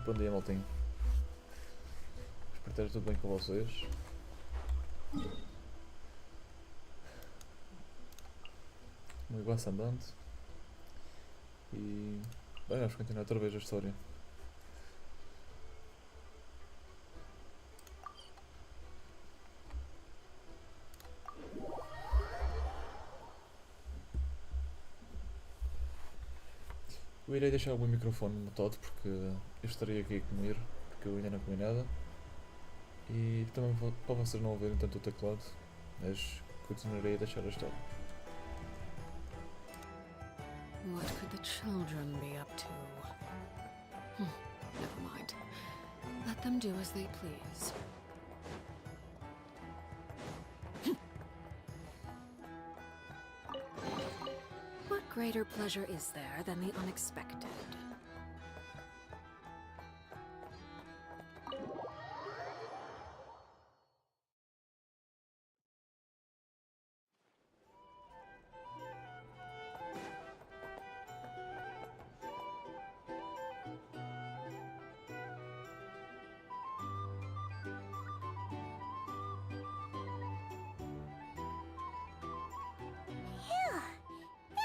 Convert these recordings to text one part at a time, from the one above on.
Bom dia, maltinho. Espero que esteja tudo bem com vocês. Um negócio andante. E bem, vamos continuar outra vez a história. Eu irei deixar o meu microfone mutado porque eu estarei aqui a comer, porque eu ainda não comi nada. E também para vocês não ouvirem tanto o teclado, mas continuarei a deixar a história. What could the children be up to? Never mind. Let them do as they please. What greater pleasure is there than the unexpected?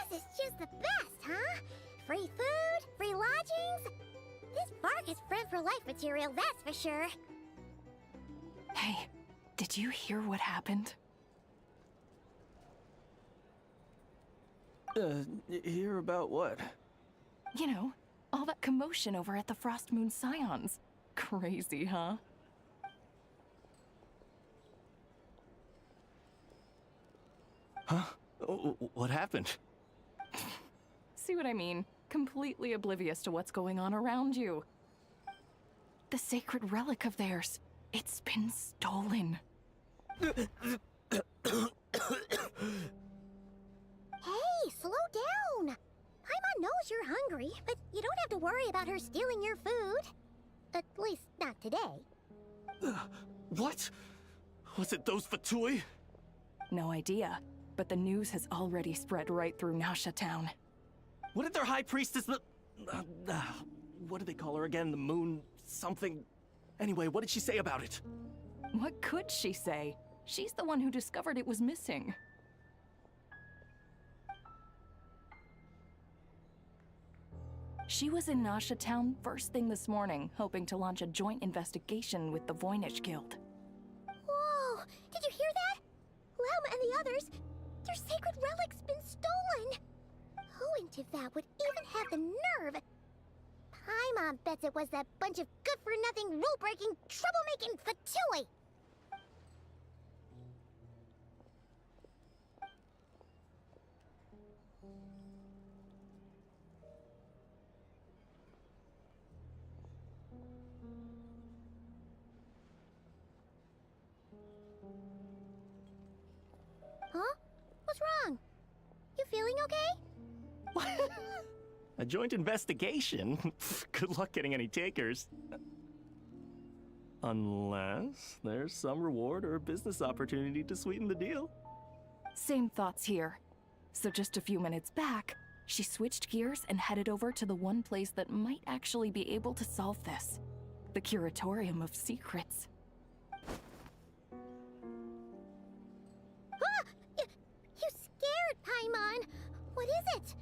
This is just the best, huh? Free food, free lodgings. This bark is friend for life material, that's for sure. Hey, did you hear what happened? Hear about what? You know, all that commotion over at the Frost Moon Scions. Crazy, huh? Huh? What happened? See what I mean? Completely oblivious to what's going on around you. The sacred relic of theirs. It's been stolen. Hey, slow down. Paimon knows you're hungry, but you don't have to worry about her stealing your food. At least, not today. What? Was it those Fatui? No idea, but the news has already spread right through Nasha Town. What did their high priestess what do they call her again? The moon something? Anyway, what did she say about it? What could she say? She's the one who discovered it was missing. She was in Nasha Town first thing this morning, hoping to launch a joint investigation with the Voynich Guild. Whoa! Did you hear that? Lem and the others, their sacred relic's been stolen! Who in Tivat would even have the nerve? Paimon bets it was that bunch of good-for-nothing, rule-breaking, troublemaking Fatui! Huh? What's wrong? You feeling okay? A joint investigation? Good luck getting any takers. Unless there's some reward or business opportunity to sweeten the deal. Same thoughts here. So just a few minutes back, she switched gears and headed over to the one place that might actually be able to solve this. The Curatorium of Secrets. Ah! You scared, Paimon! What is it?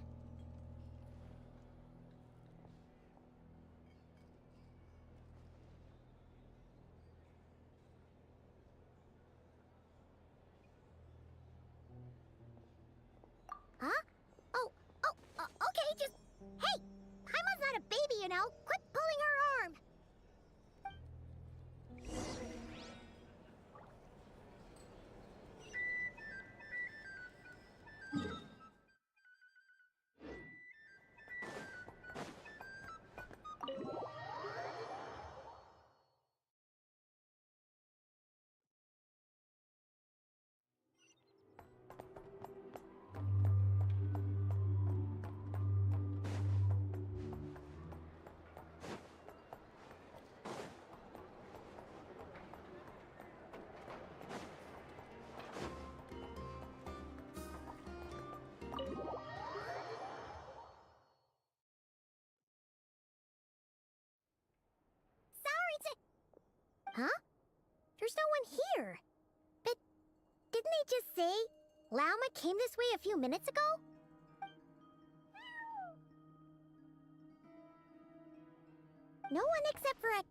Huh? Okay, just... Hey! Paimon's not a baby, you know! Quit pulling her arm! Huh? There's no one here. But didn't they just say Lauma came this way a few minutes ago? No one except for a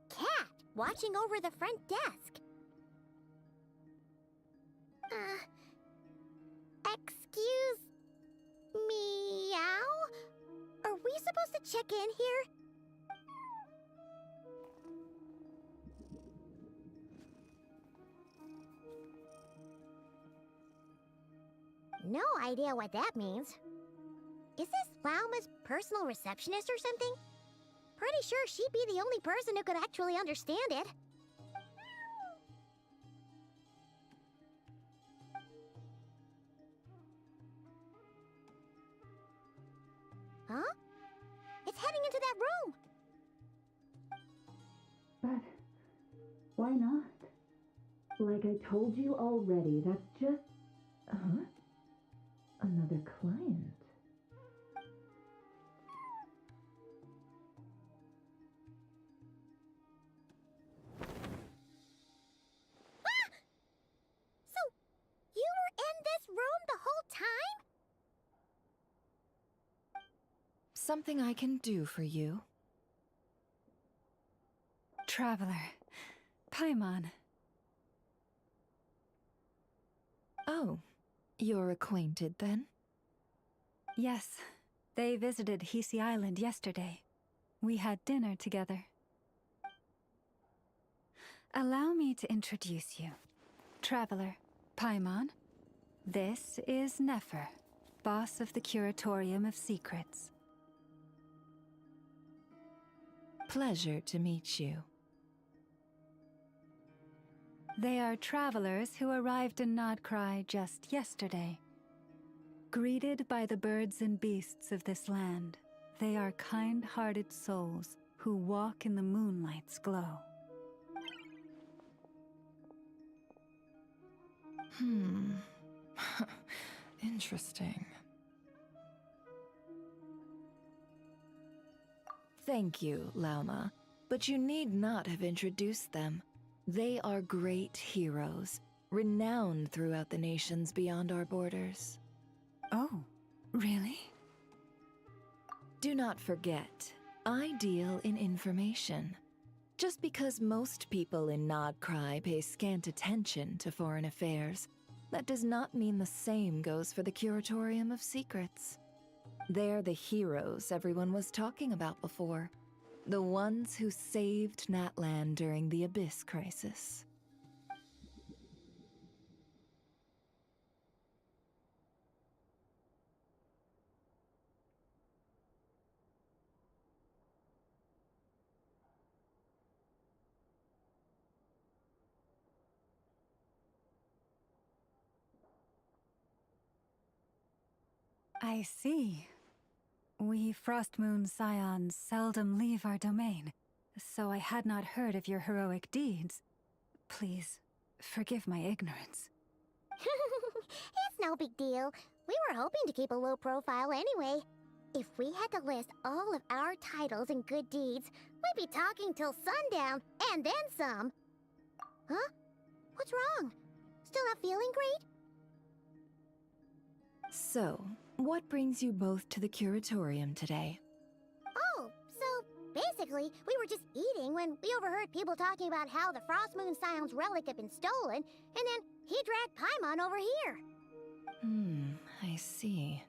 cat watching over the front desk. Excuse meow? Are we supposed to check in here? No idea what that means. Is this Lauma's personal receptionist or something? Pretty sure she'd be the only person who could actually understand it. Huh? It's heading into that room! But why not? Like I told you already, that's just... Huh? Another client. Ah! So, you were in this room the whole time? Something I can do for you? Traveler. Paimon. Oh, you're acquainted then? Yes, they visited Hisi Island yesterday. We had dinner together. Allow me to introduce you. Traveler, Paimon. This is Nefer, boss of the Curatorium of Secrets. Pleasure to meet you. They are travelers who arrived in Nod Krai just yesterday. Greeted by the birds and beasts of this land, they are kind-hearted souls who walk in the moonlight's glow. Interesting. Thank you, Lauma, but you need not have introduced them. They are great heroes, renowned throughout the nations beyond our borders. Oh, really? Do not forget, I deal in information. Just because most people in Nod Krai pay scant attention to foreign affairs, that does not mean the same goes for the Curatorium of Secrets. They're the heroes everyone was talking about before. The ones who saved Natlan during the Abyss crisis. I see. We Frostmoon Scions seldom leave our domain, so I had not heard of your heroic deeds. Please, forgive my ignorance. It's no big deal. We were hoping to keep a low profile anyway. If we had to list all of our titles and good deeds, we'd be talking till sundown, and then some. Huh? What's wrong? Still not feeling great? So, what brings you both to the Curatorium today? Oh, so basically, we were just eating when we overheard people talking about how the Frostmoon Scion's relic had been stolen, and then he dragged Paimon over here. I see.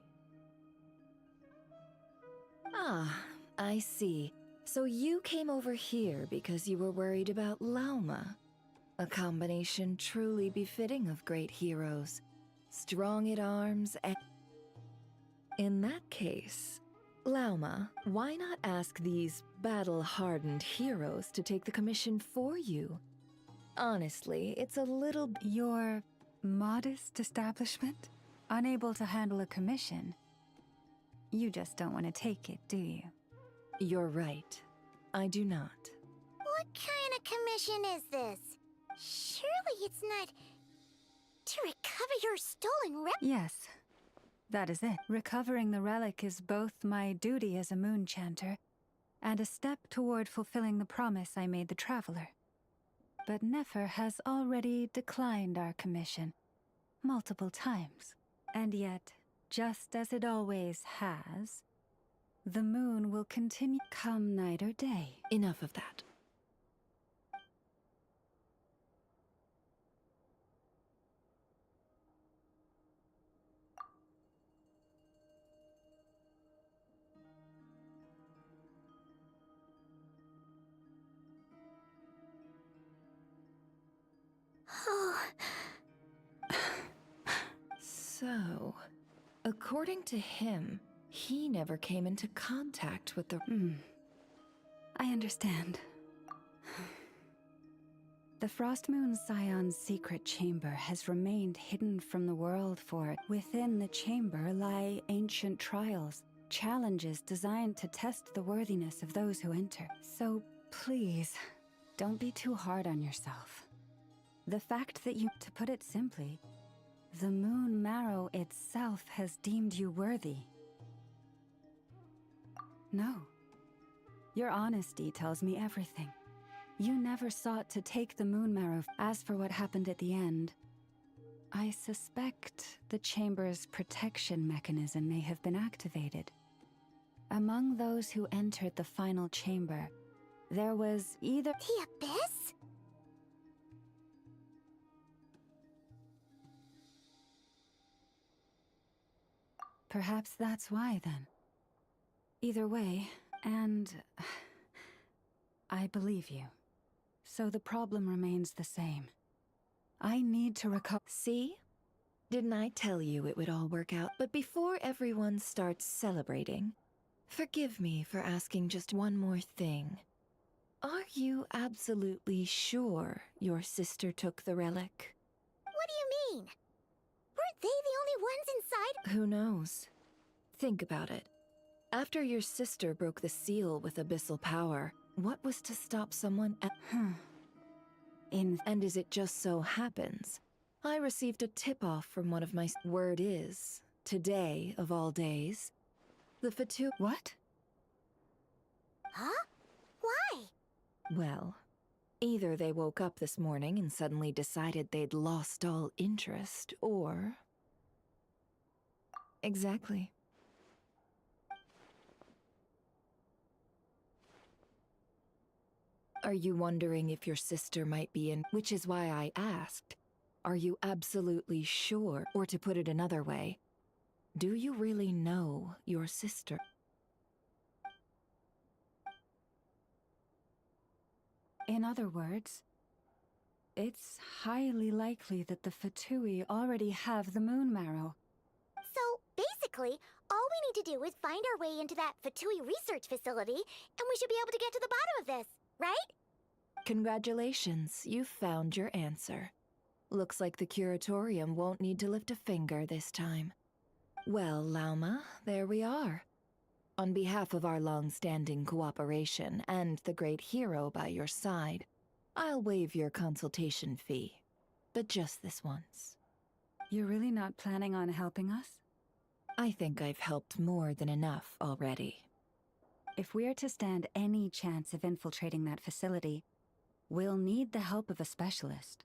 Ah, I see. So you came over here because you were worried about Lauma. A combination truly befitting of great heroes. Strong at arms and... In that case, Lauma, why not ask these battle-hardened heroes to take the commission for you? Honestly, it's a little... Your modest establishment? Unable to handle a commission? You just don't want to take it, do you? You're right. I do not. What kind of commission is this? Surely it's not to recover your stolen relic. Yes, that is it. Recovering the relic is both my duty as a moon chanter and a step toward fulfilling the promise I made the Traveler. But Nefer has already declined our commission multiple times. And yet, just as it always has, the moon will continue come night or day. Enough of that. Oh, So, according to him, he never came into contact with the... I understand. The Frost Moon Scion's secret chamber has remained hidden from the world for it. Within the chamber lie ancient trials, challenges designed to test the worthiness of those who enter. So please, don't be too hard on yourself. The fact that you, to put it simply, the Moon Marrow itself has deemed you worthy. No. Your honesty tells me everything. You never sought to take the Moon Marrow. As for what happened at the end, I suspect the Chamber's protection mechanism may have been activated. Among those who entered the final chamber, there was either... the Abyss? Perhaps that's why, then. Either way, and... I believe you. So the problem remains the same. I need to recover... See? Didn't I tell you it would all work out? But before everyone starts celebrating, forgive me for asking just one more thing. Are you absolutely sure your sister took the relic? What do you mean? Weren't they the only ones inside? Who knows? Think about it. After your sister broke the seal with abyssal power, what was to stop someone at... And as it just so happens, I received a tip-off from one of my... Word is, today of all days, the Fatu... What? Huh? Why? Well, either they woke up this morning and suddenly decided they'd lost all interest, or... Exactly. Are you wondering if your sister might be in... Which is why I asked, are you absolutely sure? Or to put it another way, do you really know your sister? In other words, it's highly likely that the Fatui already have the Moon Marrow. So, basically, all we need to do is find our way into that Fatui research facility, and we should be able to get to the bottom of this, right? Congratulations, you've found your answer. Looks like the curatorium won't need to lift a finger this time. Well, Lauma, there we are. On behalf of our long-standing cooperation and the great hero by your side, I'll waive your consultation fee. But just this once. You're really not planning on helping us? I think I've helped more than enough already. If we're to stand any chance of infiltrating that facility, we'll need the help of a specialist.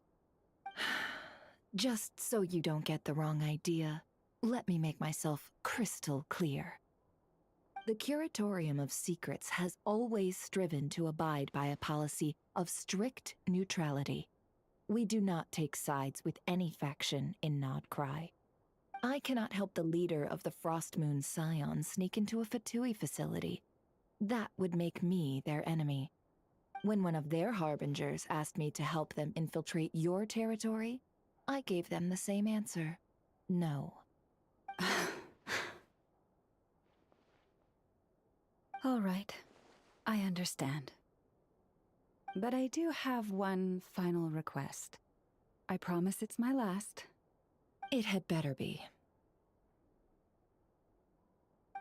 Just so you don't get the wrong idea, let me make myself crystal clear. The Curatorium of Secrets has always striven to abide by a policy of strict neutrality. We do not take sides with any faction in Nod Krai. I cannot help the leader of the Frost Moon Scion sneak into a Fatui facility. That would make me their enemy. When one of their harbingers asked me to help them infiltrate your territory, I gave them the same answer. No. All right, I understand. But I do have one final request. I promise it's my last. It had better be.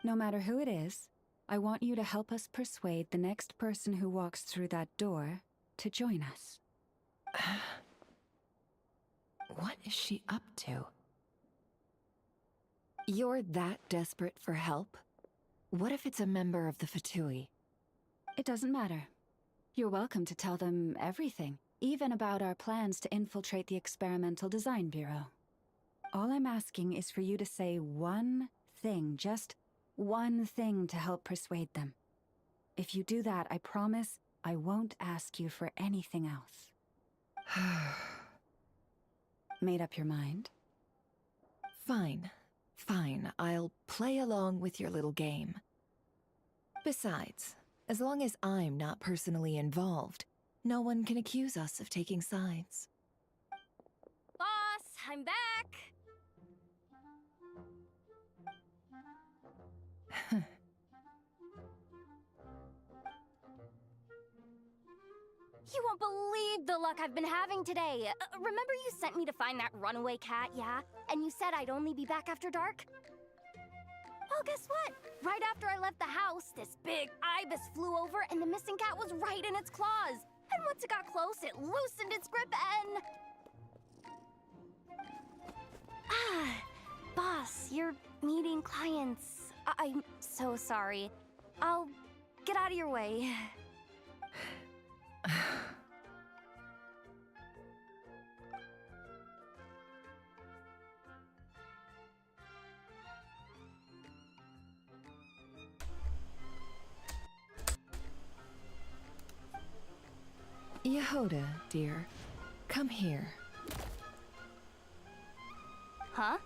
No matter who it is, I want you to help us persuade the next person who walks through that door to join us. What is she up to? You're that desperate for help? What if it's a member of the Fatui? It doesn't matter. You're welcome to tell them everything. even about our plans to infiltrate the Experimental Design Bureau. All I'm asking is for you to say one thing, just one thing to help persuade them. If you do that, I promise I won't ask you for anything else. Made up your mind? Fine. Fine, I'll play along with your little game. Besides, as long as I'm not personally involved, no one can accuse us of taking sides. Boss, I'm back! You won't believe the luck I've been having today. Remember you sent me to find that runaway cat, yeah? And you said I'd only be back after dark? Well, guess what? Right after I left the house, this big ibis flew over and the missing cat was right in its claws. And once it got close, it loosened its grip and... Ah, boss, you're meeting clients. I'm so sorry. I'll get out of your way. Yehoda, dear, come here. Huh?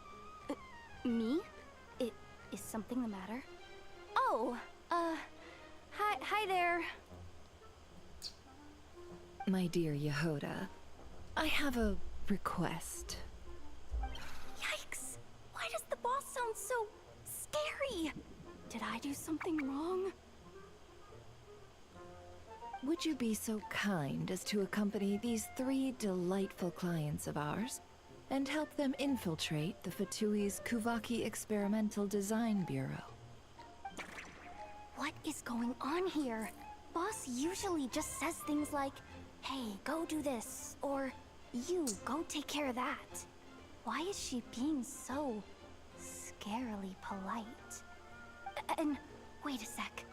Me? Is something the matter? Oh, hi there. My dear Yehoda, I have a request. Yikes! Why does the boss sound so scary? Did I do something wrong? Would you be so kind as to accompany these 3 delightful clients of ours and help them infiltrate the Fatui's Kuvaki Experimental Design Bureau? What is going on here? Boss usually just says things like, hey, go do this, or you, go take care of that. Why is she being so scarily polite? And wait a sec.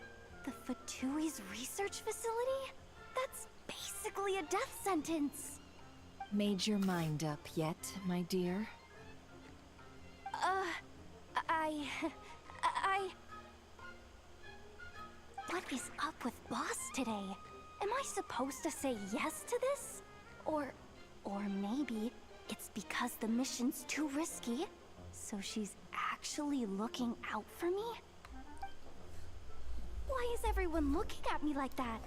The Fatui's research facility? That's basically a death sentence. Made your mind up yet, my dear? I... What is up with Boss today? Am I supposed to say yes to this? Or maybe it's because the mission's too risky, so she's actually looking out for me? Why is everyone looking at me like that?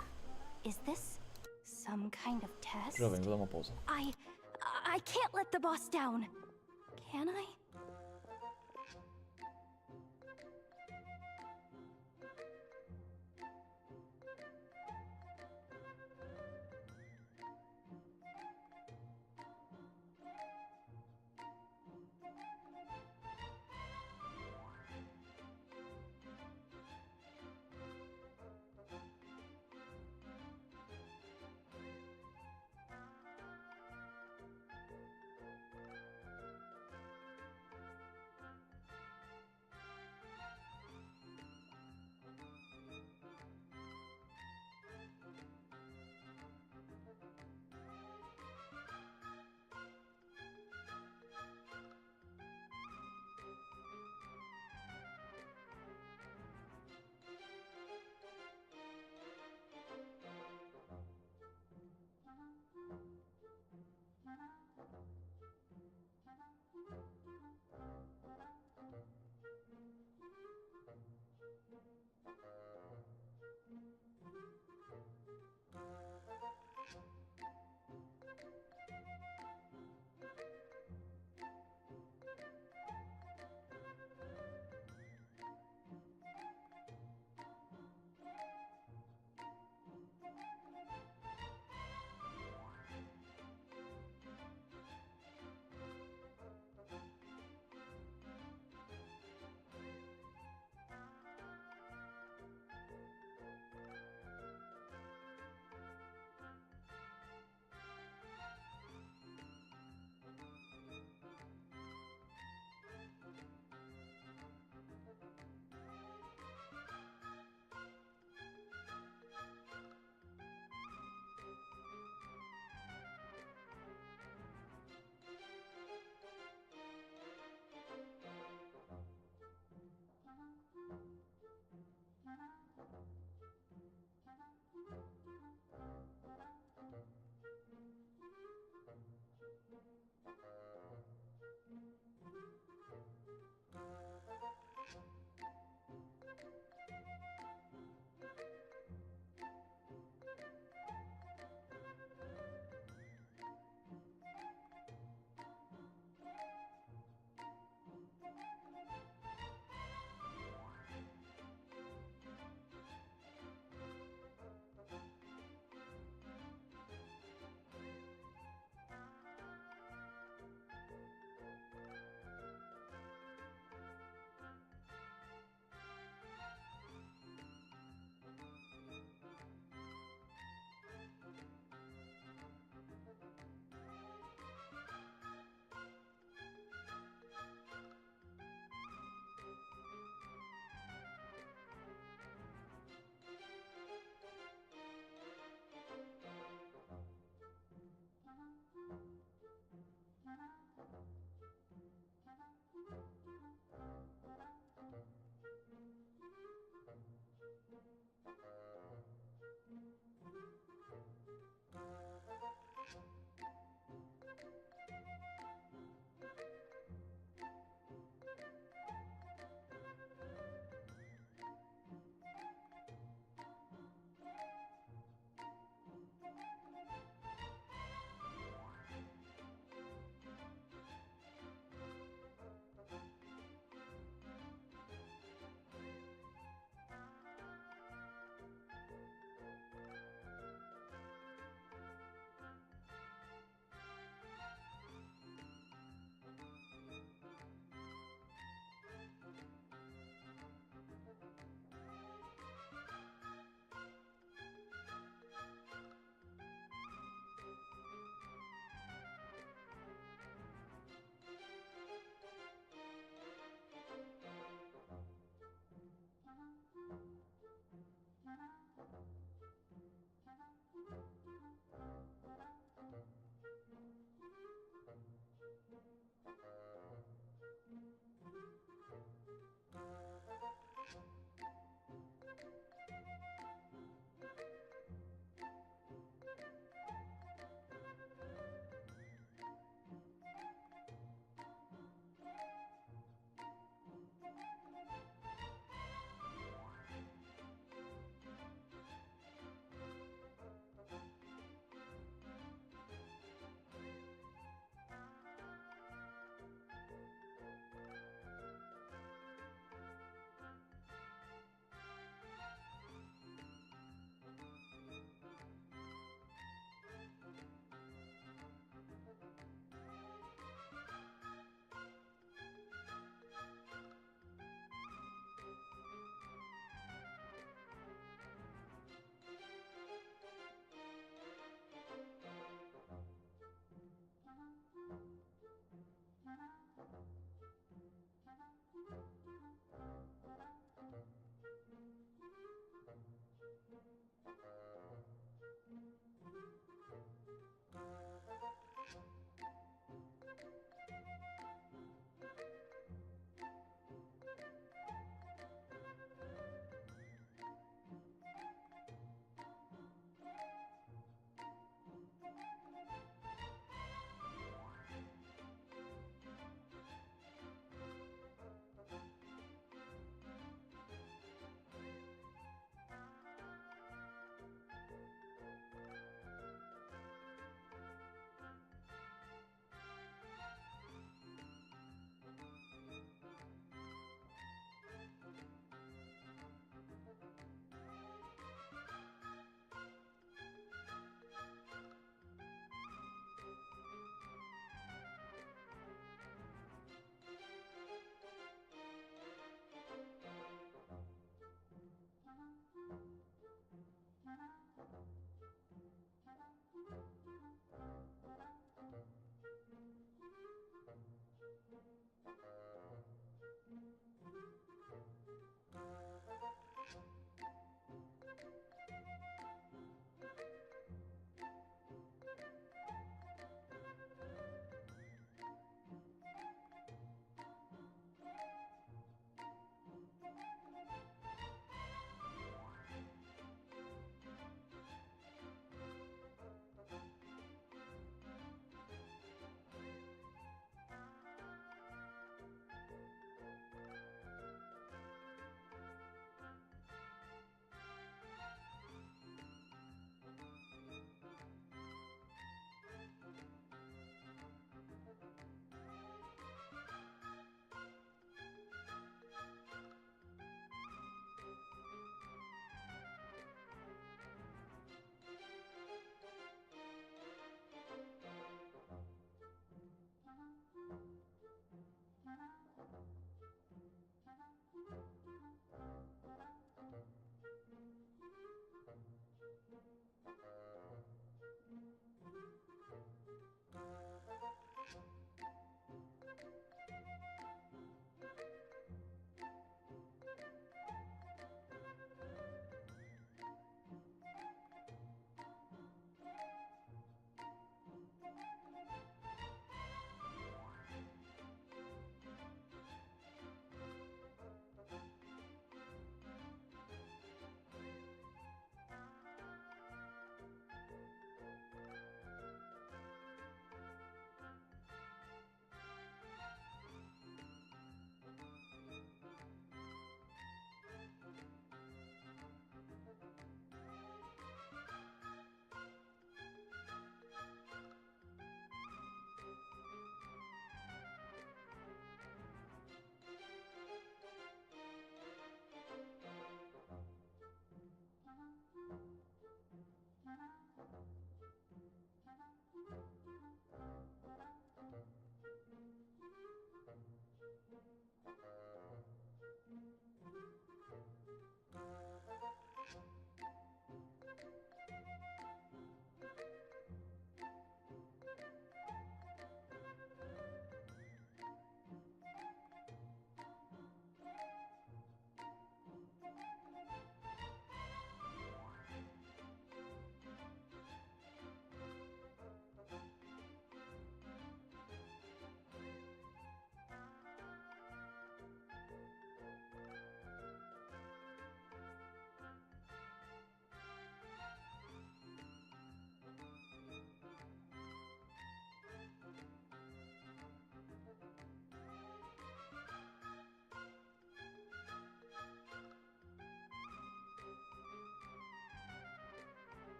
Is this some kind of test? Jovem, vou dar uma pausa. I can't let the boss down. Can I?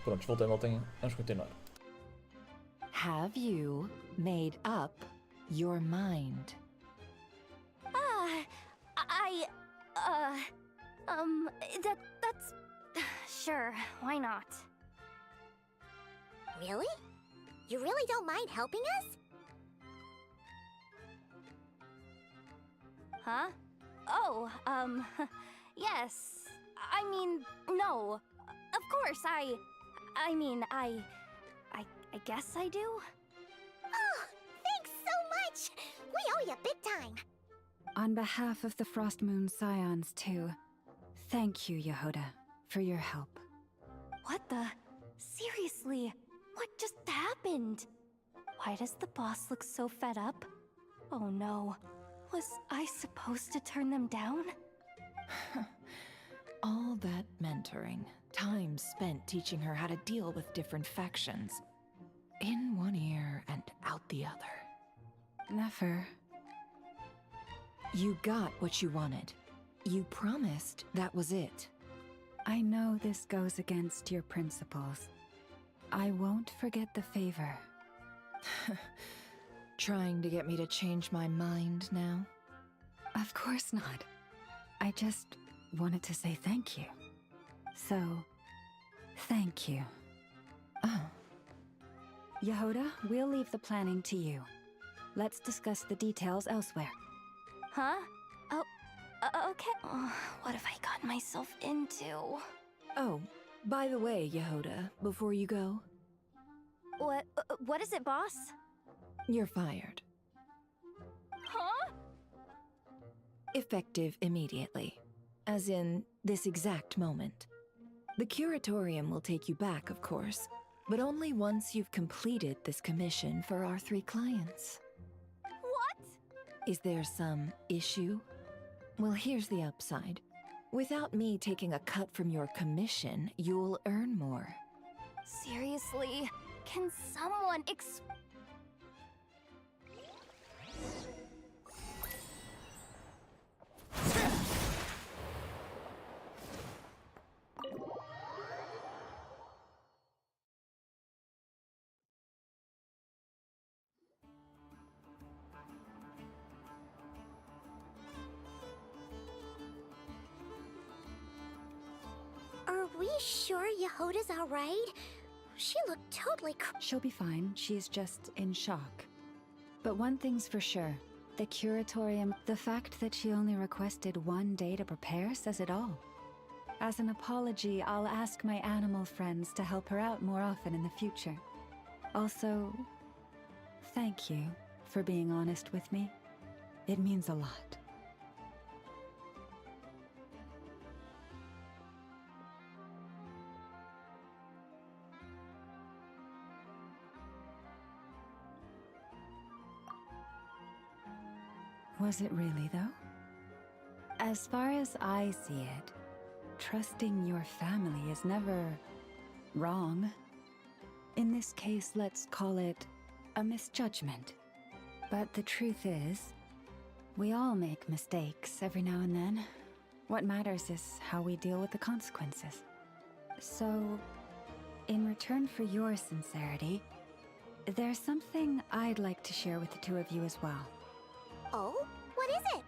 Prontos, voltei, maltinha. Vamos continuar. Have you made up your mind? That's... Sure, why not? Really? You really don't mind helping us? Huh? Oh, yes. I mean, no. Of course, I guess I do. Oh, thanks so much! We owe you big time! On behalf of the Frost Moon Scions, too, thank you, Yehoda, for your help. What the? Seriously, what just happened? Why does the boss look so fed up? Oh no, was I supposed to turn them down? All that mentoring, time spent teaching her how to deal with different factions. In one ear and out the other. Never. You got what you wanted. You promised that was it. I know this goes against your principles. I won't forget the favor. Trying to get me to change my mind now? Of course not. I just wanted to say thank you. So, thank you. Oh. Yehoda, we'll leave the planning to you. Let's discuss the details elsewhere. Huh? Oh, okay. What have I gotten myself into? Oh, by the way, Yehoda, before you go, What is it, boss? you're fired. Huh? Effective immediately. As in, this exact moment. The curatorium will take you back, of course, but only once you've completed this commission for our 3 clients. What? Is there some issue? Well, here's the upside. Without me taking a cut from your commission, you'll earn more. Seriously? Can someone Are we sure Yehoda's alright? She looked totally She'll be fine. She's just in shock. But one thing's for sure. The curatorium, the fact that she only requested 1 day to prepare says it all. As an apology, I'll ask my animal friends to help her out more often in the future. Also, thank you for being honest with me. It means a lot. Was it really, though? As far as I see it, trusting your family is never wrong. In this case, let's call it a misjudgment. But the truth is, we all make mistakes every now and then. What matters is how we deal with the consequences. So, in return for your sincerity, there's something I'd like to share with the 2 of you as well. Oh? What is it?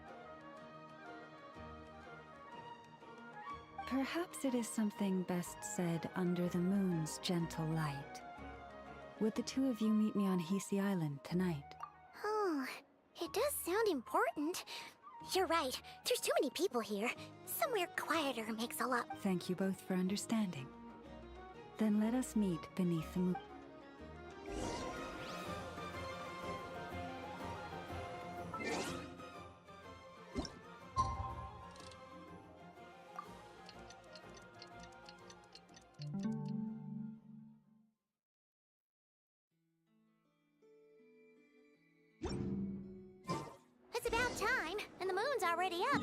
Perhaps it is something best said under the moon's gentle light. Would the 2 of you meet me on Hisi Island tonight? Oh, it does sound important. You're right. There's too many people here. Somewhere quieter makes a lot. Thank you both for understanding. Then let us meet beneath the moon. It's about time, and the moon's already up.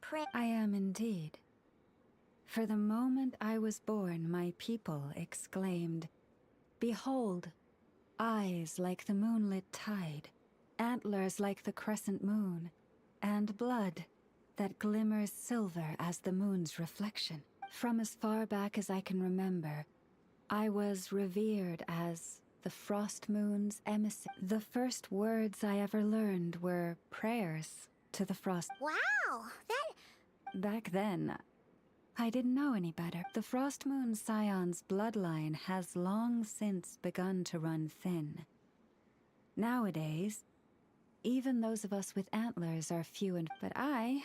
pray. I am indeed. For the moment I was born, my people exclaimed, "Behold, eyes like the moonlit tide, antlers like the crescent moon, and blood that glimmers silver as the moon's reflection." From as far back as I can remember, I was revered as the frost moon's emissary. The first words I ever learned were prayers to the frost. Wow, that. Back then, I didn't know any better. The Frost Moon Scion's bloodline has long since begun to run thin. Nowadays, even those of us with antlers are few and... But I...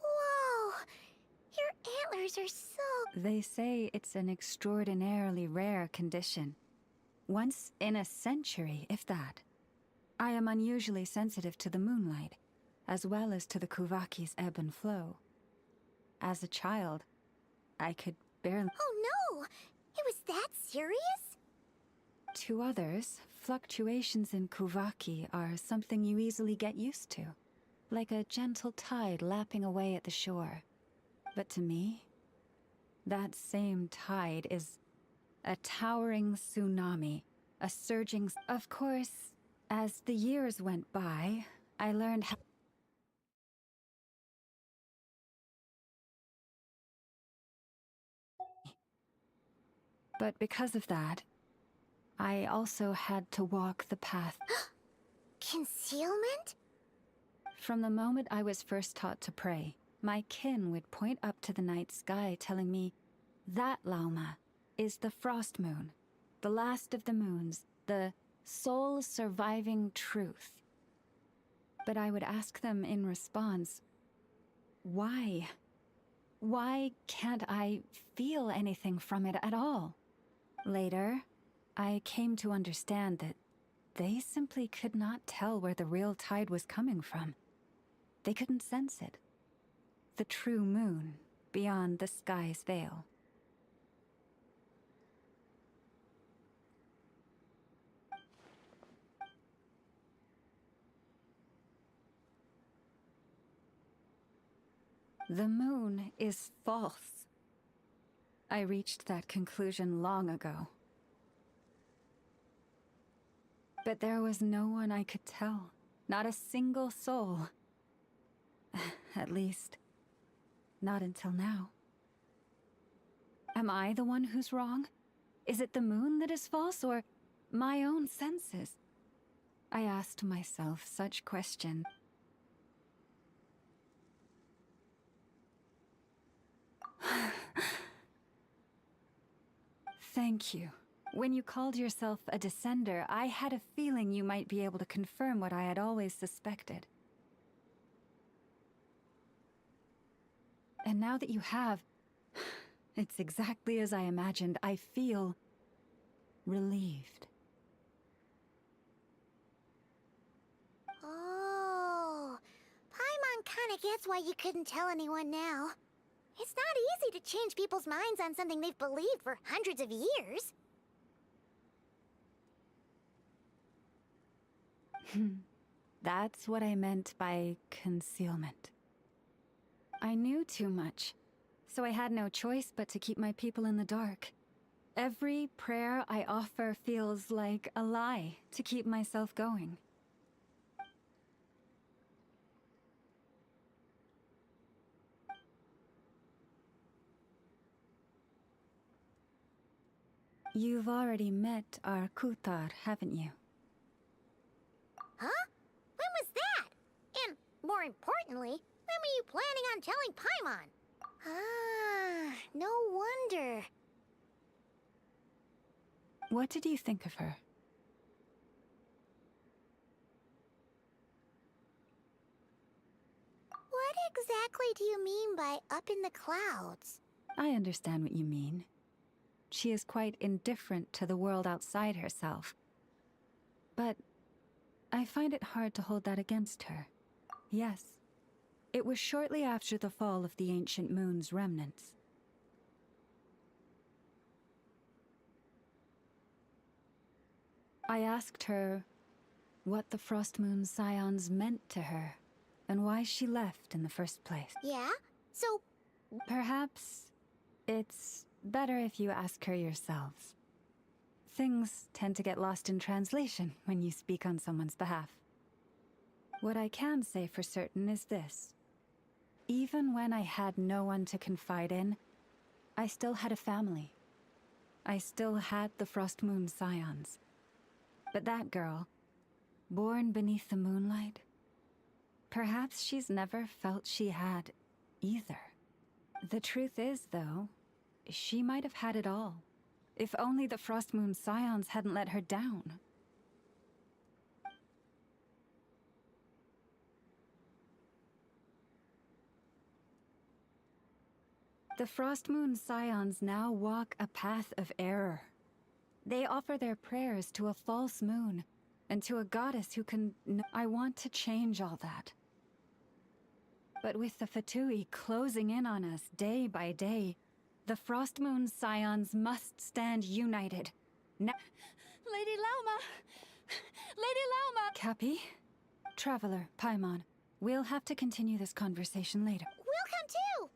Whoa! Your antlers are so. They say it's an extraordinarily rare condition. Once in a century, if that. I am unusually sensitive to the moonlight, as well as to the Kuvaki's ebb and flow. As a child, I could barely... Oh no! It was that serious? To others, fluctuations in Kuvaki are something you easily get used to, like a gentle tide lapping away at the shore. But to me, that same tide is a towering tsunami, a surging... Of course, as the years went by, I learned how... But because of that, I also had to walk the path. Concealment? From the moment I was first taught to pray, my kin would point up to the night sky telling me, "That, Lauma, is the frost moon, the last of the moons, the sole surviving truth." But I would ask them in response, why? Why can't I feel anything from it at all? Later, I came to understand that they simply could not tell where the real tide was coming from. They couldn't sense it. The true moon beyond the sky's veil. The moon is false. I reached that conclusion long ago. But there was no one I could tell. Not a single soul. At least, not until now. Am I the one who's wrong? Is it the moon that is false, or my own senses? I asked myself such questions. Thank you. When you called yourself a descender, I had a feeling you might be able to confirm what I had always suspected. And now that you have, it's exactly as I imagined. I feel relieved. Oh, Paimon kinda gets why you couldn't tell anyone now. It's not easy to change people's minds on something they've believed for hundreds of years. That's what I meant by concealment. I knew too much, so I had no choice but to keep my people in the dark. Every prayer I offer feels like a lie to keep myself going. You've already met our Kutar, haven't you? Huh? When was that? And, more importantly, when were you planning on telling Paimon? Ah, no wonder. What did you think of her? What exactly do you mean mean by up in the clouds? I understand what you mean. She is quite indifferent to the world outside herself. But I find it hard to hold that against her. Yes, it was shortly after the fall of the ancient moon's remnants. I asked her what the Frost Moon Scions meant to her, and why she left in the first place. Yeah? So, Perhaps it's better if you ask her yourselves. Things tend to get lost in translation when you speak on someone's behalf. What I can say for certain is this. Even when I had no one to confide in, I still had a family. I still had the Frost Moon Scions. But that girl, born beneath the moonlight, perhaps she's never felt she had either. The truth is, though, she might have had it all, if only the Frost Moon Scions hadn't let her down. The Frost Moon Scions now walk a path of error. They offer their prayers to a false moon, and to a goddess who can... I want to change all that. But with the Fatui closing in on us day by day, the Frost Moon Scions must stand united. Now... Lady Lauma! Lady Lauma! Cappy? Traveler, Paimon, we'll have to continue this conversation later. we'll come too!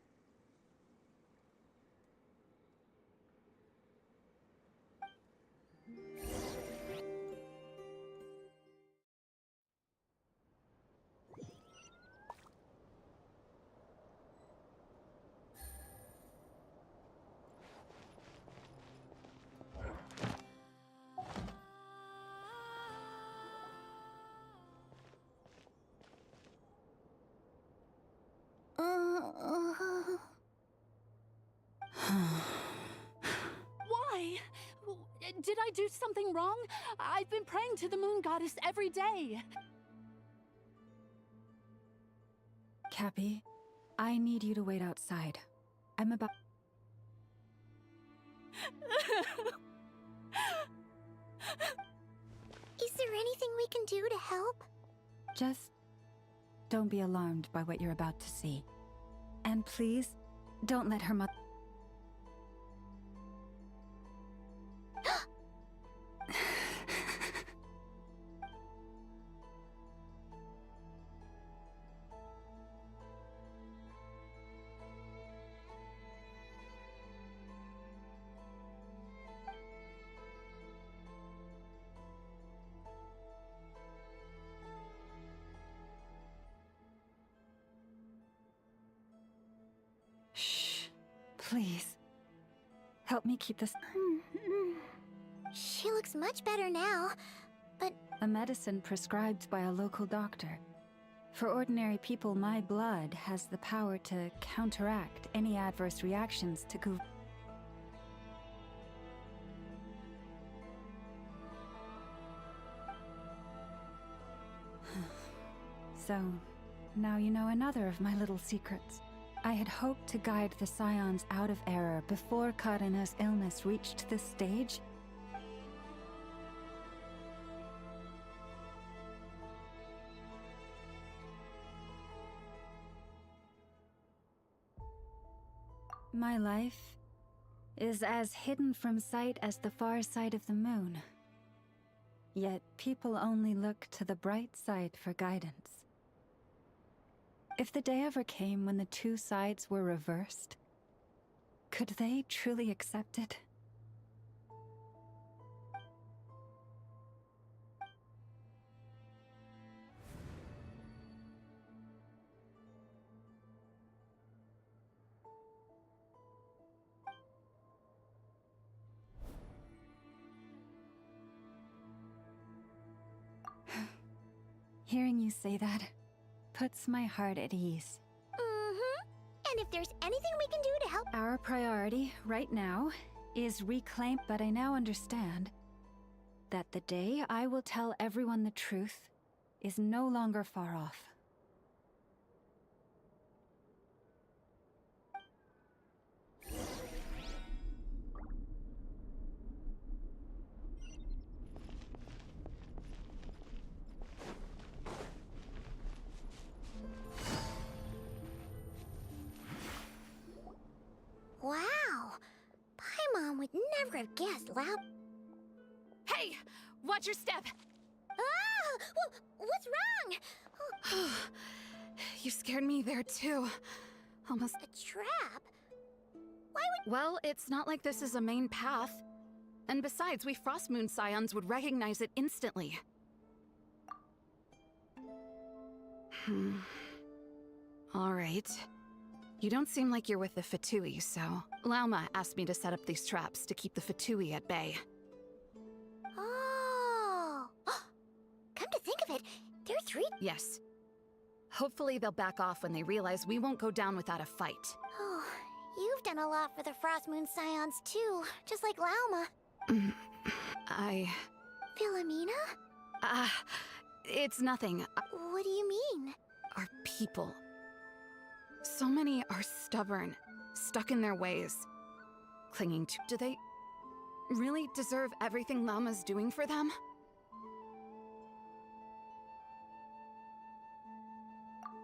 Why? Did I do something wrong? I've been praying to the moon goddess every day. Cappy, I need you to wait outside. I'm about... Is there anything we can do to help? Just don't be alarmed by what you're about to see. And please, don't let her mother... Shh. Please. Help me keep this... She looks much better now, but A medicine prescribed by a local doctor. For ordinary people, my blood has the power to counteract any adverse reactions to goo... So, now you know another of my little secrets. I had hoped to guide the Scions out of error before Karina's illness reached this stage. My life is as hidden from sight as the far side of the moon. Yet people only look to the bright side for guidance. If the day ever came when the two sides were reversed, could they truly accept it? Hearing you say that puts my heart at ease. And if there's anything we can do to help... Our priority right now is reclaim, but I now understand that the day I will tell everyone the truth is no longer far off. Never have guessed, Lao. Hey! Watch your step! Ah! What's wrong? You scared me there too. Almost. A trap? Well, it's not like this is a main path. And besides, we Frostmoon Scions would recognize it instantly. Alright. You don't seem like you're with the Fatui, so Lauma asked me to set up these traps to keep the Fatui at bay. Oh! Come to think of it, there are 3. Yes. Hopefully they'll back off when they realize we won't go down without a fight. Oh, you've done a lot for the Frostmoon Scions too, just like Lauma. Philomena? It's nothing. What do you mean? Our people. So many are stubborn, stuck in their ways, clinging to. Do they really deserve everything Lauma's doing for them?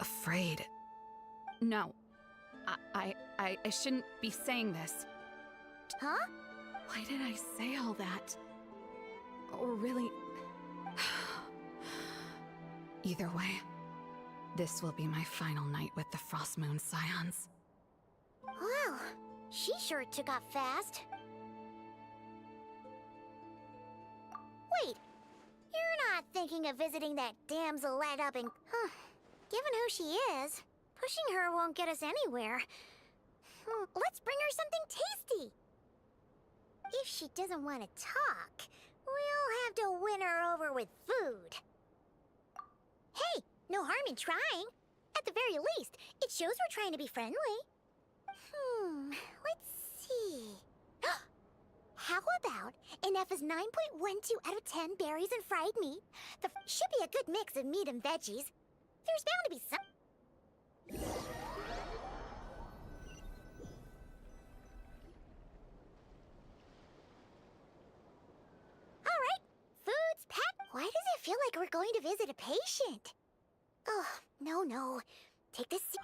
Afraid. No. I shouldn't be saying this. Huh? Why did I say all that? Or really... Either way, this will be my final night with the Frostmoon Scions. Wow, she sure took off fast. Wait, you're not thinking of visiting that damsel led up and... Given who she is, pushing her won't get us anywhere. Let's bring her something tasty. If she doesn't want to talk, we'll have to win her over with food. Hey, no harm in trying. At the very least, it shows we're trying to be friendly. Let's see. How about an F is 9.12 out of 10 berries and fried meat? Should be a good mix of meat and veggies. There's bound to be some... Alright, food's packed. Why does it feel like we're going to visit a patient? Oh, no. Take this seat.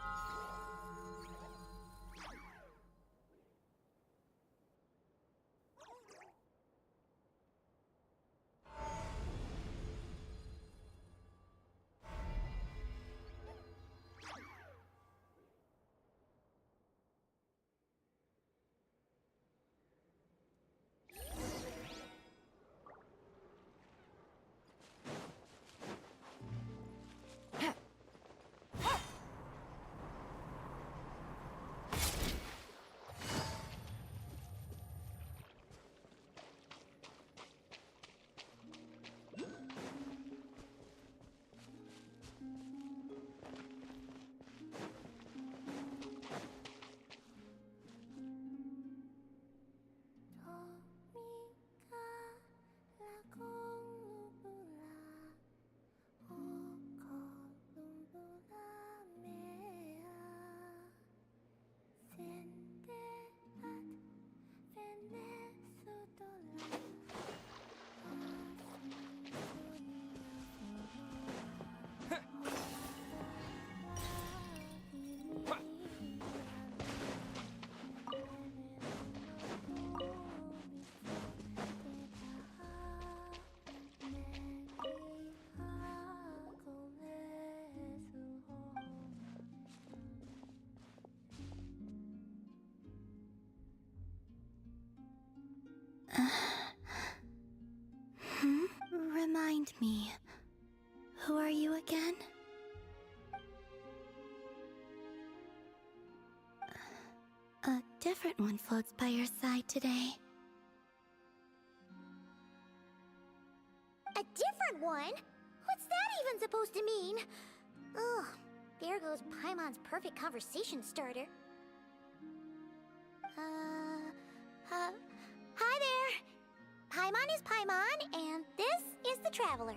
Remind me, who are you again? A different one floats by your side today. A different one? What's that even supposed to mean? Ugh, there goes Paimon's perfect conversation starter. Hi there! Paimon is Paimon, and this is the Traveler.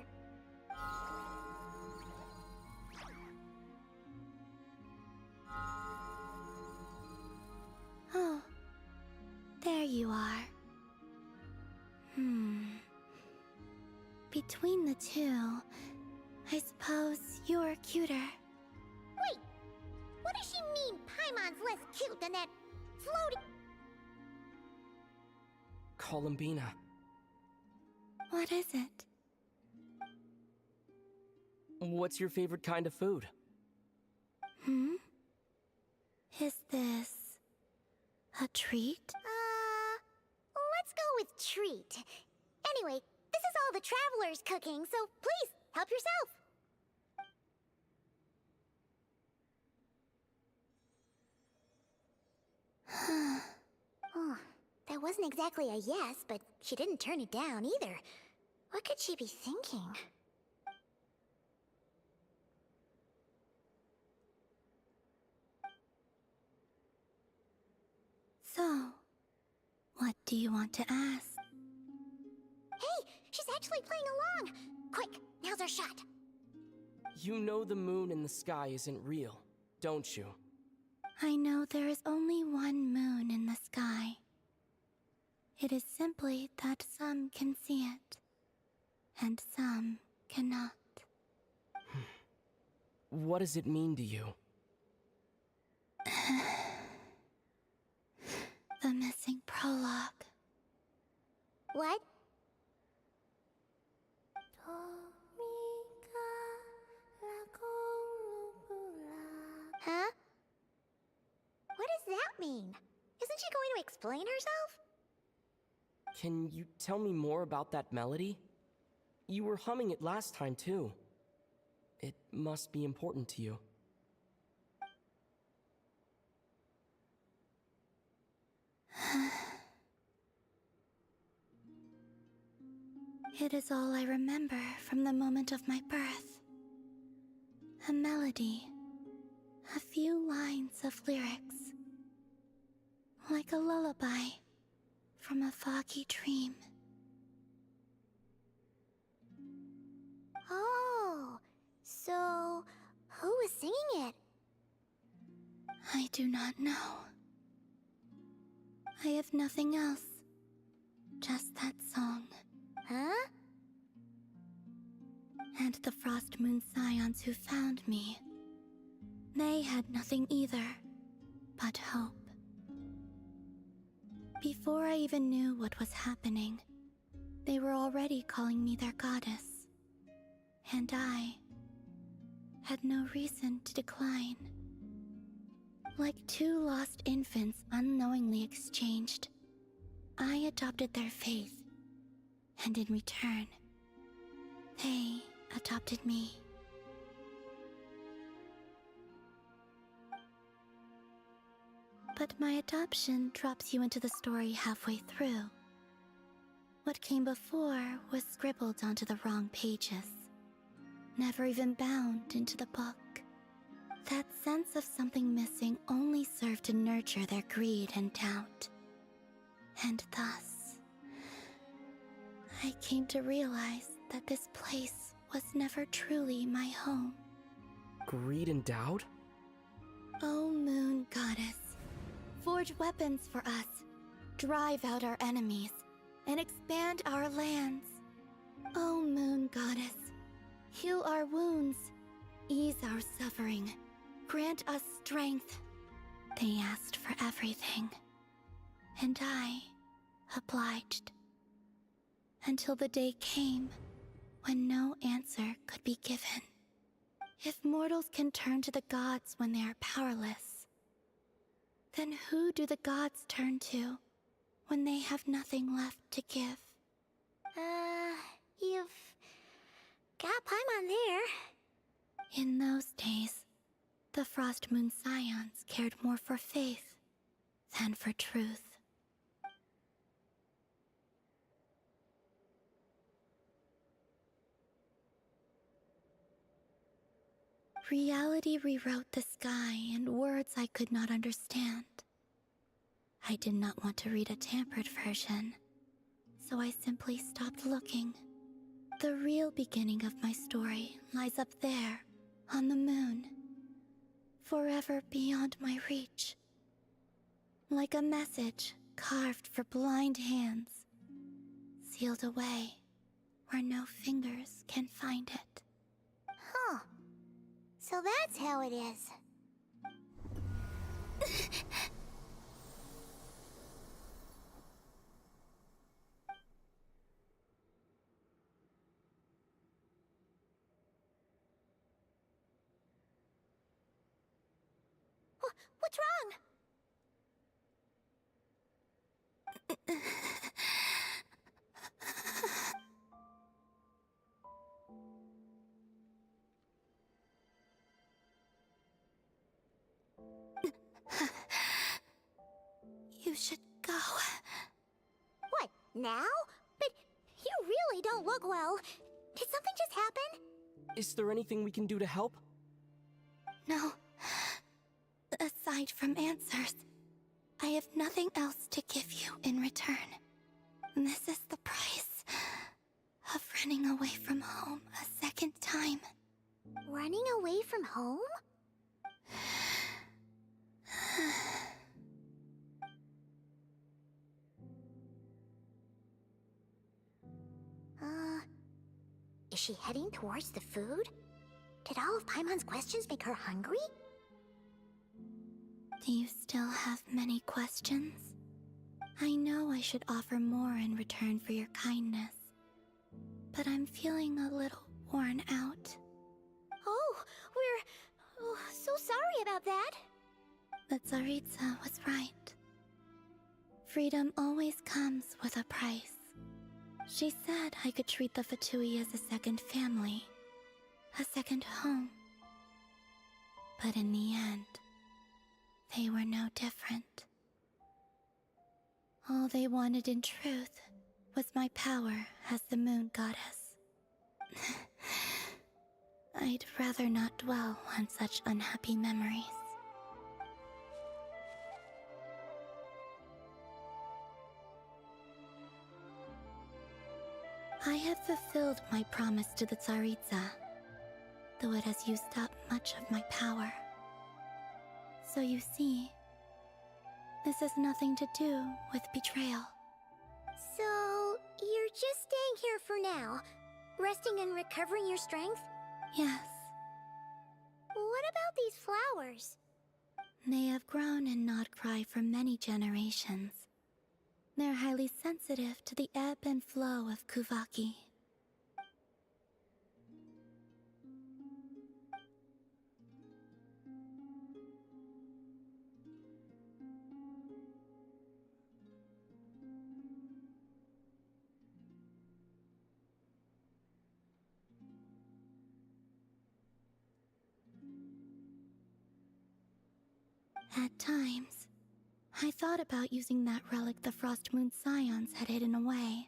Oh, there you are. Between the two, I suppose you're cuter. Wait, what does she mean Paimon's less cute than that floating... Columbina. What is it? What's your favorite kind of food? Is this a treat? Let's go with treat. Anyway, this is all the travelers cooking, so please, help yourself. Oh, that wasn't exactly a yes, but she didn't turn it down either. What could she be thinking? So, what do you want to ask? Hey, she's actually playing along! Quick, now's our shot. You know the moon in the sky isn't real, don't you? I know there is only one moon in the sky. It is simply that some can see it, and some cannot. What does it mean to you? The missing prologue. What? Huh? What does that mean? Isn't she going to explain herself? Can you tell me more about that melody? You were humming it last time, too. It must be important to you. It is all I remember from the moment of my birth. A melody. A few lines of lyrics. Like a lullaby from a foggy dream. Oh, so who was singing it? I do not know. I have nothing else. Just that song. Huh? And the Frost Moon Scions who found me. They had nothing either, but hope. Before I even knew what was happening, they were already calling me their goddess. And I had no reason to decline. Like two lost infants unknowingly exchanged, I adopted their faith. And in return, they adopted me. But my adoption drops you into the story halfway through. What came before was scribbled onto the wrong pages, never even bound into the book. That sense of something missing only served to nurture their greed and doubt. And thus, I came to realize that this place was never truly my home. Greed and doubt? O Moon Goddess, forge weapons for us, drive out our enemies, and expand our lands. O Moon Goddess, heal our wounds, ease our suffering, grant us strength. They asked for everything, and I obliged. Until the day came when no answer could be given. If mortals can turn to the gods when they are powerless, then who do the gods turn to when they have nothing left to give? You've got Paimon there. In those days, the Frost Moon Scions cared more for faith than for truth. Reality rewrote the sky in words I could not understand. I did not want to read a tampered version, so I simply stopped looking. The real beginning of my story lies up there, on the moon, forever beyond my reach. Like a message carved for blind hands, sealed away where no fingers can find it. Huh. So that's how it is. What's wrong? You should go. What, now? But you really don't look well. Did something just happen? Is there anything we can do to help? No. Aside from answers, I have nothing else to give you in return. This is the price of running away from home a second time. Running away from home? Is she heading towards the food? Did all of Paimon's questions make her hungry? Do you still have many questions? I know I should offer more in return for your kindness, but I'm feeling a little worn out. Oh, we're so sorry about that. The Tsaritsa was right. Freedom always comes with a price. She said I could treat the Fatui as a second family, a second home. But in the end, they were no different. All they wanted in truth was my power as the moon goddess. I'd rather not dwell on such unhappy memories. I have fulfilled my promise to the Tsaritsa, though it has used up much of my power. So you see, this has nothing to do with betrayal. So, you're just staying here for now, resting and recovering your strength? Yes, What about these flowers? they have grown in Nod Krai for many generations. They're highly sensitive to the ebb and flow of Kuvaki. At times, I thought about using that relic the Frost Moon Scions had hidden away.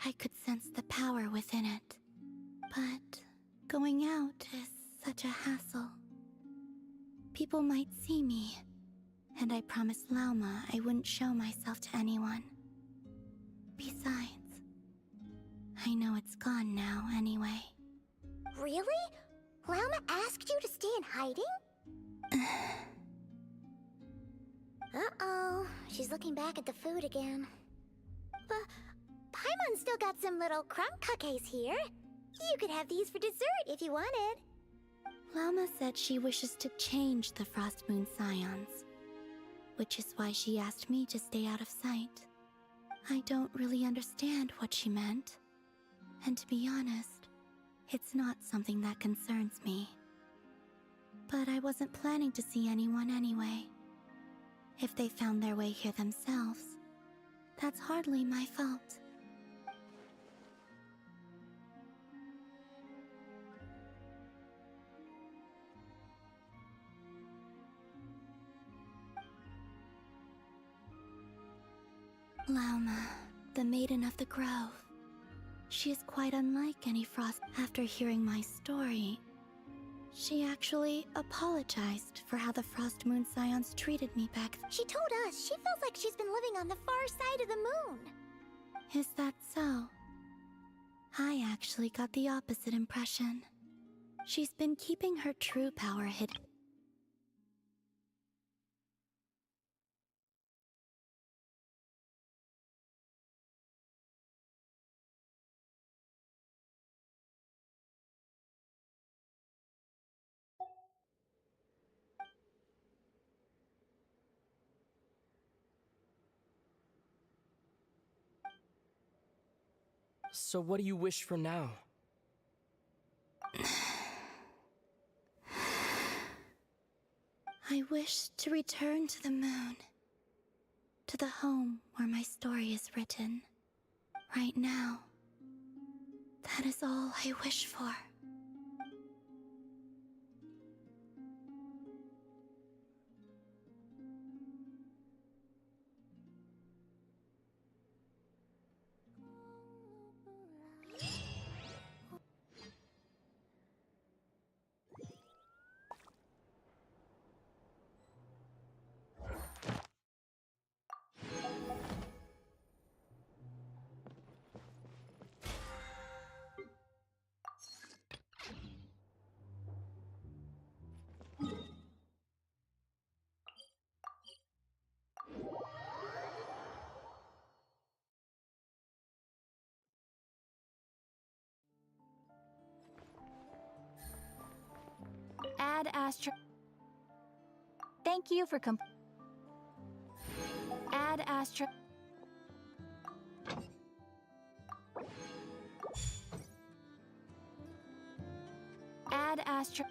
I could sense the power within it. But going out is such a hassle. People might see me, and I promised Lauma I wouldn't show myself to anyone. Besides, I know it's gone now anyway. Really? Lauma asked you to stay in hiding? Uh-oh, she's looking back at the food again. But Paimon's still got some little crumb cookies here. You could have these for dessert if you wanted. Lauma said she wishes to change the Frost Moon Scions, which is why she asked me to stay out of sight. I don't really understand what she meant, and to be honest, it's not something that concerns me. But I wasn't planning to see anyone anyway. If they found their way here themselves, that's hardly my fault. Lauma, the Maiden of the Grove. She is quite unlike any Frost. After hearing my story, she actually apologized for how the Frost Moon Scions treated me back. She told us she feels like she's been living on the far side of the moon. Is that so? I actually got the opposite impression. She's been keeping her true power hidden. So what do you wish for now? I wish to return to the moon. To the home where my story is written. Right now. That is all I wish for. Add astro. Thank you for Add astro. Add astro.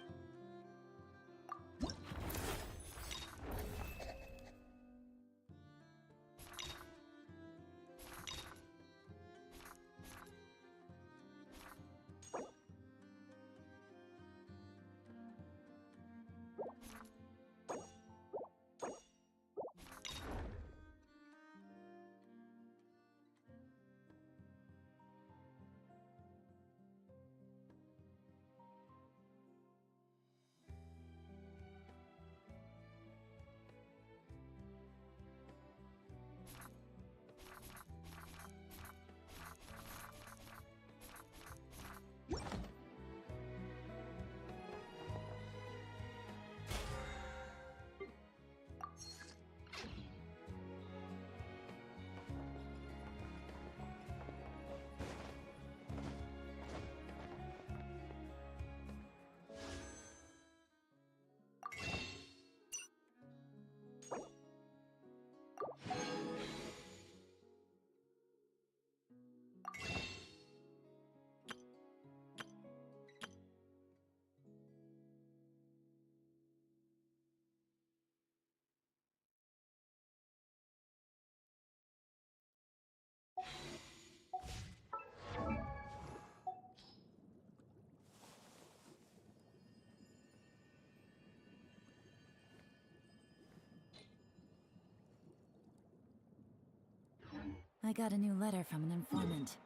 I got a new letter from an informant.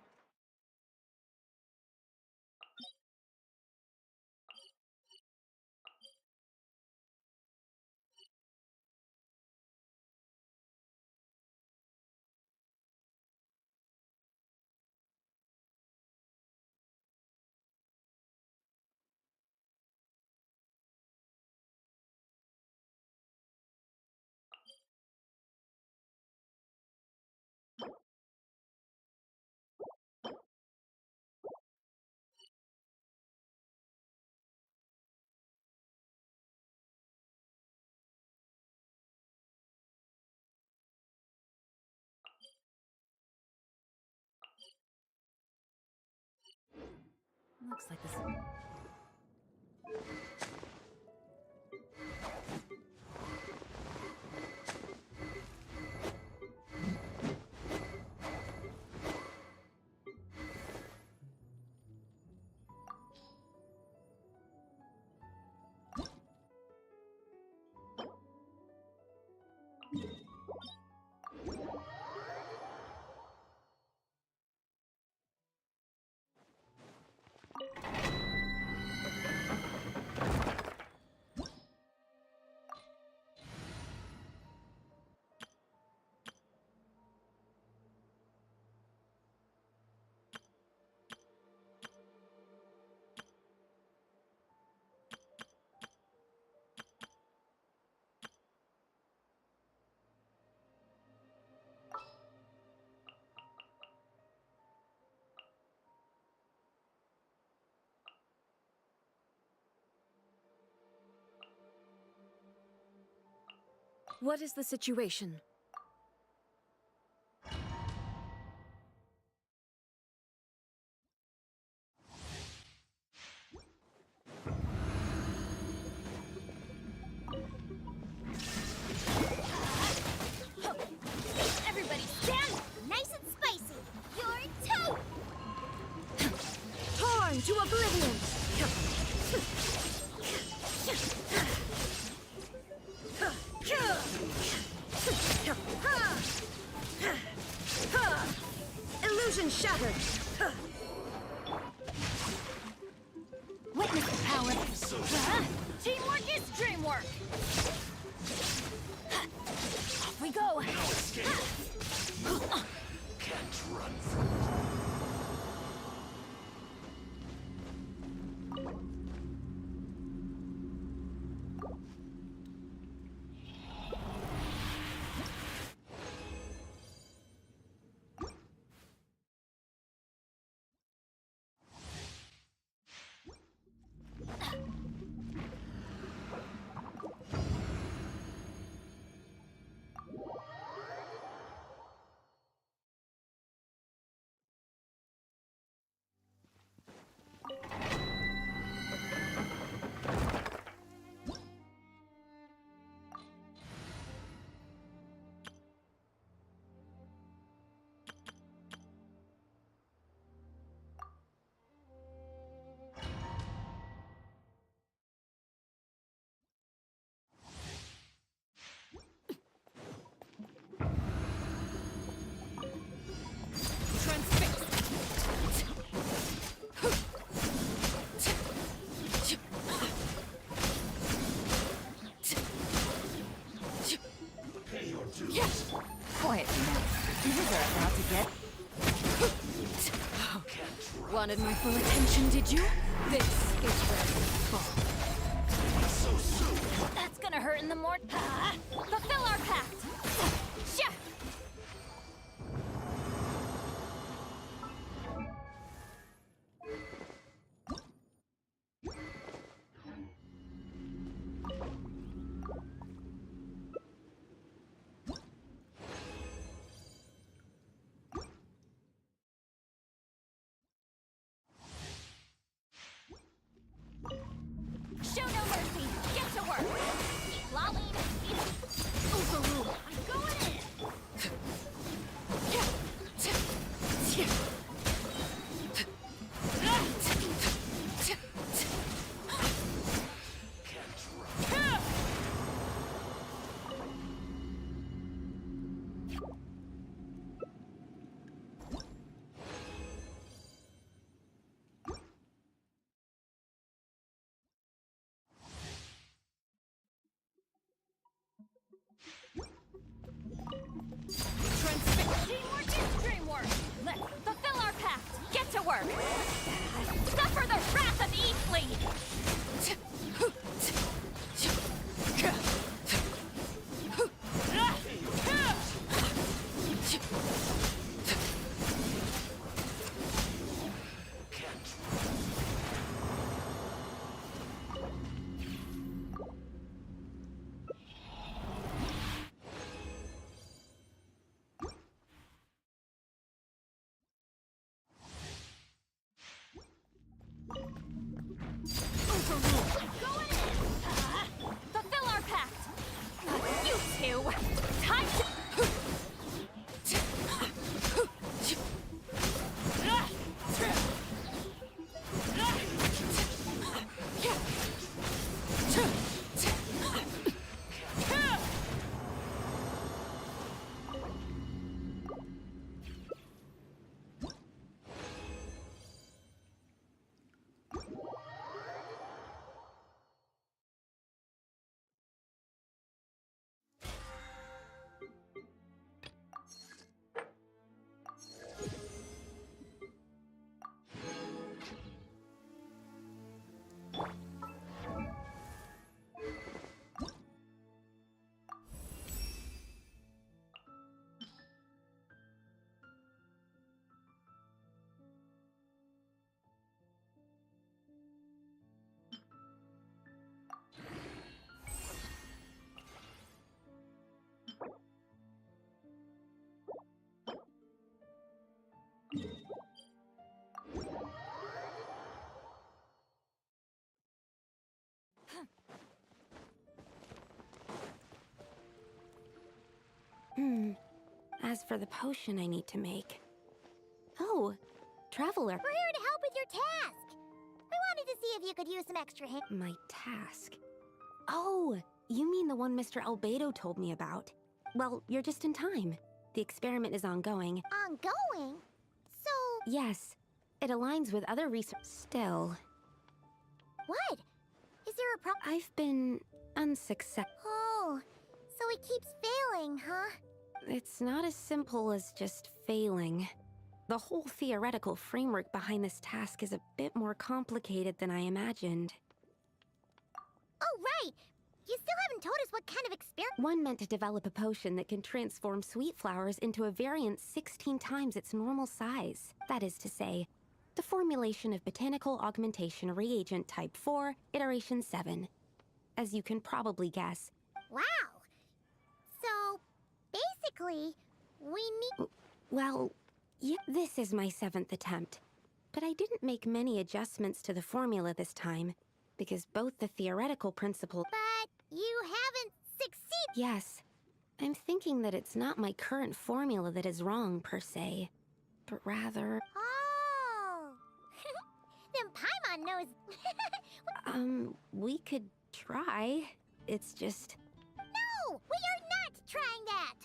Looks like this. What is the situation? shattered! Witness the power! Teamwork is dreamwork! Off we go! No escape! Can't run from it. Quietly now. You were about to get... Wanted my full attention, did you? This is where you fall. So soon! That's gonna hurt in the more... Fulfill our pact! Shah! Show no mercy! Get to work! Keep lolling! Overrule! I'm going in! Teamwork is dreamwork! Let's fulfill our pact! Get to work! Suffer the wrath of Eastly! Fulfill our pact! You two! Time to... As for the potion I need to make... Oh, Traveler. We're here to help with your task. We wanted to see if you could use some extra help. My task. Oh, you mean the one Mr. Albedo told me about. Well, you're just in time. The experiment is ongoing. Ongoing? So, Yes, it aligns with other research. Still. What? Is there a problem? I've been unsuccessful. Oh, so it keeps failing, huh? It's not as simple as just failing. The whole theoretical framework behind this task is a bit more complicated than I imagined. Oh, right! You still haven't told us what kind of experiment. One meant to develop a potion that can transform sweet flowers into a variant 16 times its normal size. That is to say, the formulation of botanical augmentation reagent type 4, iteration 7. As you can probably guess. Wow! So, basically, we need... Well, yeah, this is my 7th attempt. But I didn't make many adjustments to the formula this time, because both the theoretical principle... But you haven't succeeded! Yes. I'm thinking that it's not my current formula that is wrong, per se, but rather... Oh! Then Paimon knows... we could try. It's just... No! We are not trying that!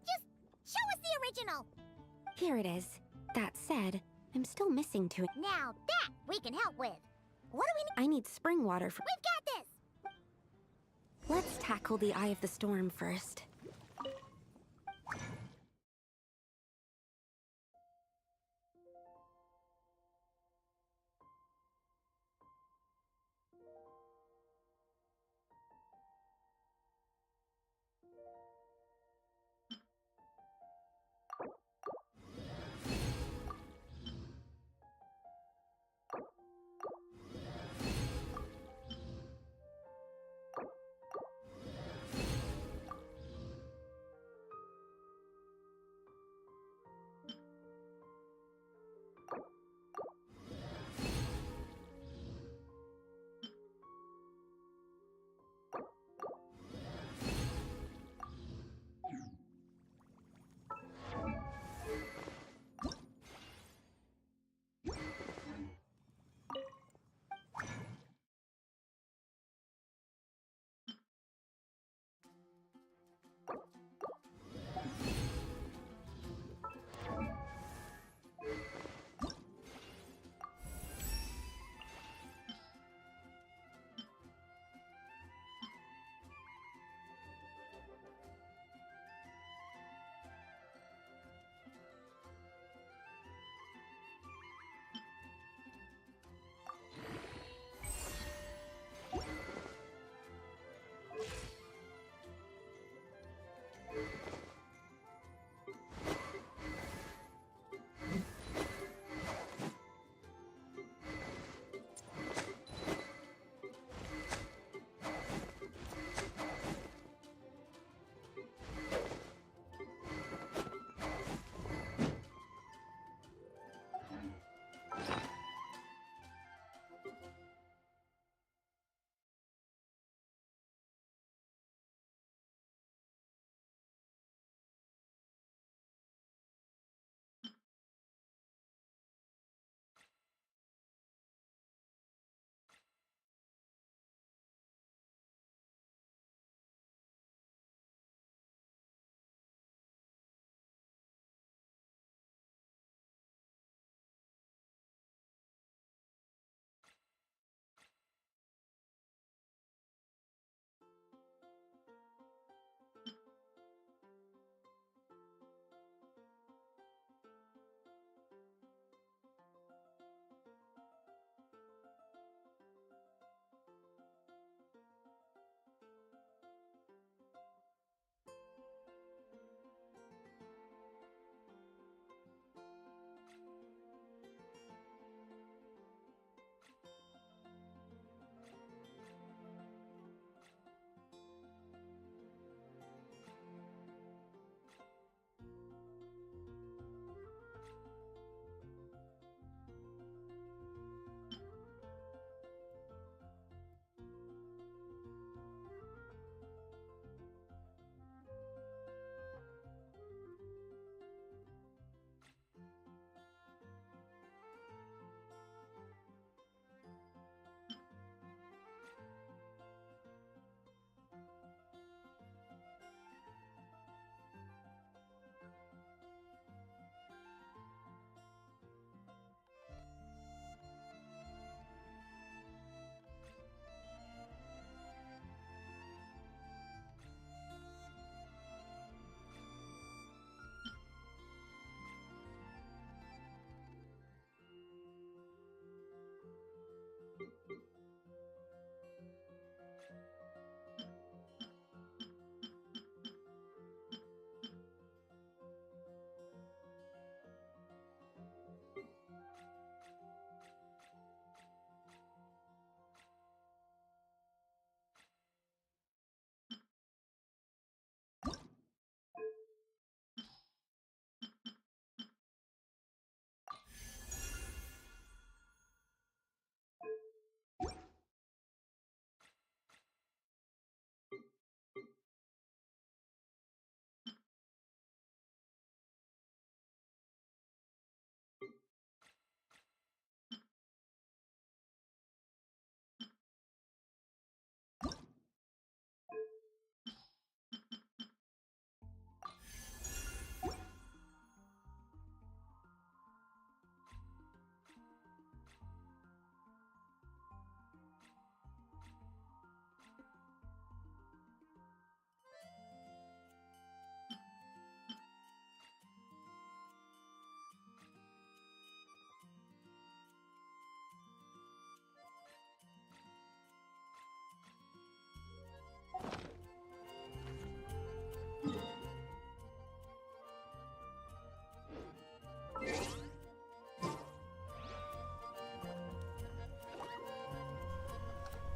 Just show us the original! Here it is. That said, I'm still missing to it. Now that we can help with. What do we need? I need spring water for... We've got this! Let's tackle the Eye of the Storm first.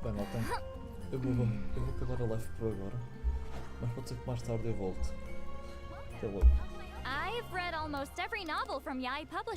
Bem, malta, eu vou acabar a live por agora, mas pode ser que mais tarde eu volte. Até logo. I've read almost every novel from Yai Publishing.